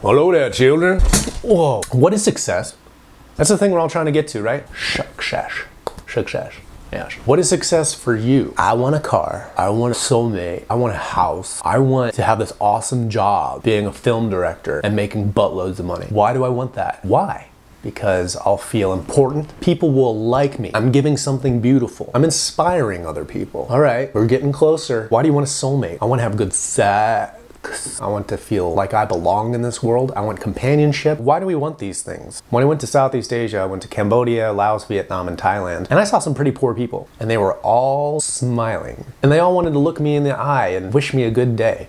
Hello there, children. Whoa. What is success? That's the thing we're all trying to get to, right? Success. Success. Yes. What is success for you? I want a car. I want a soulmate. I want a house. I want to have this awesome job being a film director and making buttloads of money. Why do I want that? Why? Because I'll feel important. People will like me. I'm giving something beautiful. I'm inspiring other people. All right, we're getting closer. Why do you want a soulmate? I want to have good sex. I want to feel like I belong in this world. I want companionship. Why do we want these things? When I went to Southeast Asia, I went to Cambodia, Laos, Vietnam, and Thailand, and I saw some pretty poor people, and they were all smiling. And they all wanted to look me in the eye and wish me a good day.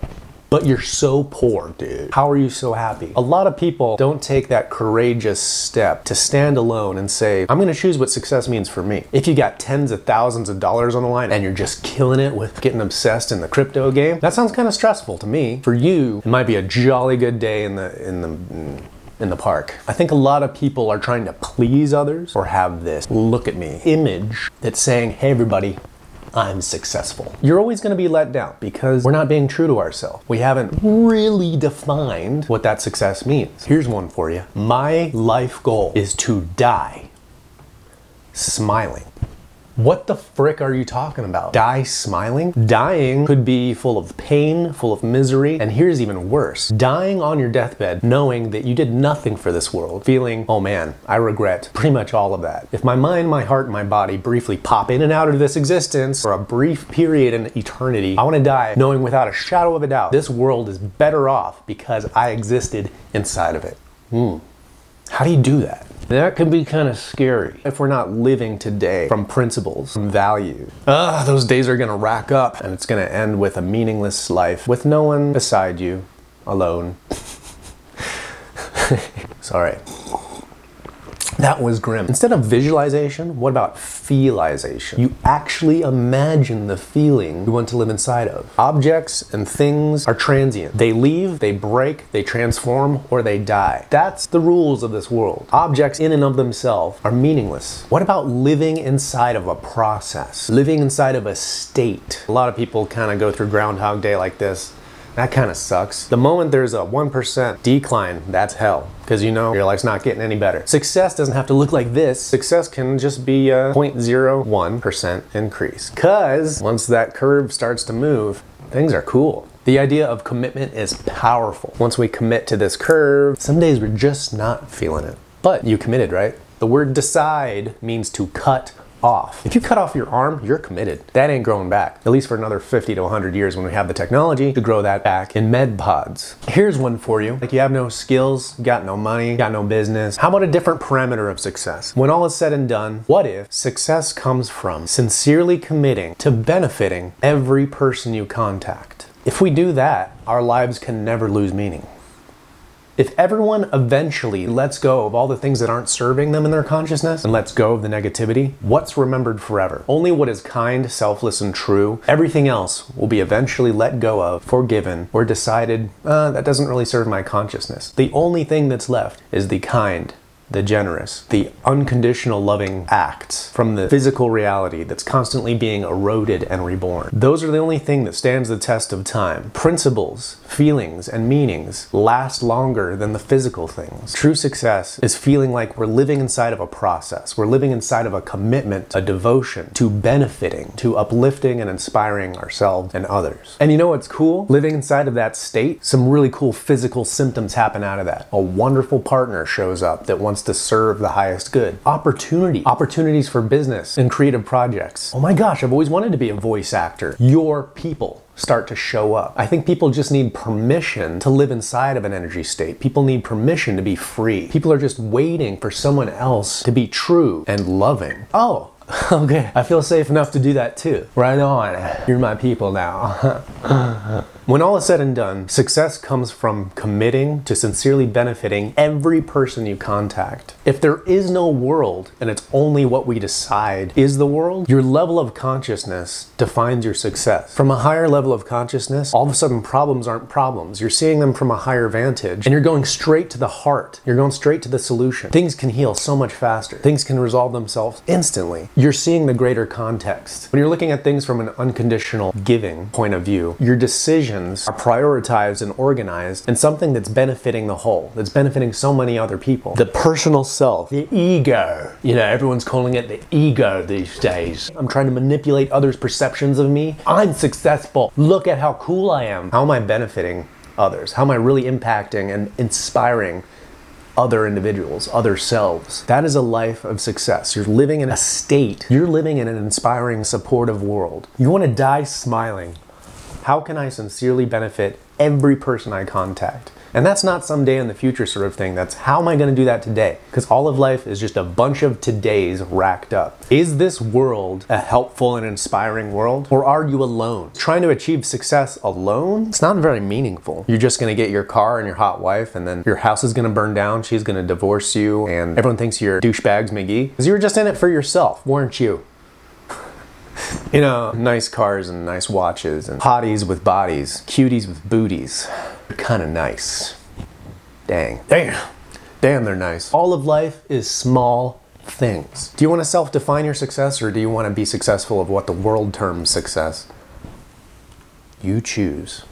But you're so poor, dude. How are you so happy? A lot of people don't take that courageous step to stand alone and say, I'm gonna choose what success means for me. If you got tens of thousands of dollars on the line and you're just killing it with getting obsessed in the crypto game, that sounds kind of stressful to me. For you, it might be a jolly good day in the park. I think a lot of people are trying to please others or have this look at me image that's saying, hey everybody, I'm successful. You're always gonna be let down because we're not being true to ourselves. We haven't really defined what that success means. Here's one for you. My life goal is to die smiling. What the frick are you talking about? Die smiling? Dying could be full of pain, full of misery, and here's even worse. Dying on your deathbed knowing that you did nothing for this world, feeling, oh man, I regret pretty much all of that. If my mind, my heart, and my body briefly pop in and out of this existence for a brief period in eternity, I want to die knowing without a shadow of a doubt this world is better off because I existed inside of it. How do you do that? That can be kind of scary if we're not living today from principles, from values. Those days are gonna rack up and it's gonna end with a meaningless life with no one beside you, alone. Sorry. That was grim. Instead of visualization, what about feelization? You actually imagine the feeling you want to live inside of. Objects and things are transient. They leave, they break, they transform, or they die. That's the rules of this world. Objects in and of themselves are meaningless. What about living inside of a process? Living inside of a state? A lot of people kind of go through Groundhog Day like this. That kind of sucks. The moment there's a 1% decline, that's hell. Because you know your life's not getting any better. Success doesn't have to look like this. Success can just be a 0.01% increase. Because once that curve starts to move, things are cool. The idea of commitment is powerful. Once we commit to this curve, some days we're just not feeling it. But you committed, right? The word decide means to cut off. If you cut off your arm, you're committed. That ain't growing back, at least for another 50 to 100 years when we have the technology to grow that back in med pods. Here's one for you. Like you have no skills, got no money, got no business. How about a different parameter of success? When all is said and done, what if success comes from sincerely committing to benefiting every person you contact? If we do that, our lives can never lose meaning. If everyone eventually lets go of all the things that aren't serving them in their consciousness and lets go of the negativity, what's remembered forever? Only what is kind, selfless, and true. Everything else will be eventually let go of, forgiven, or decided, that doesn't really serve my consciousness. The only thing that's left is the kind, the generous, the unconditional loving acts from the physical reality that's constantly being eroded and reborn. Those are the only thing that stands the test of time. Principles, feelings, and meanings last longer than the physical things. True success is feeling like we're living inside of a process. We're living inside of a commitment, a devotion to benefiting, to uplifting and inspiring ourselves and others. And you know what's cool? Living inside of that state, some really cool physical symptoms happen out of that. A wonderful partner shows up that wants to serve the highest good. Opportunities for business and creative projects. Oh my gosh, I've always wanted to be a voice actor. Your people start to show up. I think people just need permission to live inside of an energy state. People need permission to be free. People are just waiting for someone else to be true and loving. Oh, okay. I feel safe enough to do that too. Right on. You're my people now. When all is said and done, success comes from committing to sincerely benefiting every person you contact. If there is no world and it's only what we decide is the world, your level of consciousness defines your success. From a higher level of consciousness, all of a sudden problems aren't problems. You're seeing them from a higher vantage and you're going straight to the heart. You're going straight to the solution. Things can heal so much faster. Things can resolve themselves instantly. You're seeing the greater context. When you're looking at things from an unconditional giving point of view, your decisions are prioritized and organized in something that's benefiting the whole, that's benefiting so many other people. The personal self, the ego. You know, everyone's calling it the ego these days. I'm trying to manipulate others' perceptions of me. I'm successful. Look at how cool I am. How am I benefiting others? How am I really impacting and inspiring other individuals, other selves? That is a life of success. You're living in a state. You're living in an inspiring, supportive world. You want to die smiling. How can I sincerely benefit every person I contact? And that's not someday in the future sort of thing. That's how am I going to do that today? Because all of life is just a bunch of todays racked up. Is this world a helpful and inspiring world? Or are you alone? Trying to achieve success alone? It's not very meaningful. You're just going to get your car and your hot wife, and then your house is going to burn down, she's going to divorce you, and everyone thinks you're douchebags McGee. Because you were just in it for yourself, weren't you? You know, nice cars and nice watches and hotties with bodies, cuties with booties. They're kind of nice. Damn, they're nice. All of life is small things. Do you want to self-define your success, or do you want to be successful of what the world terms success? You choose.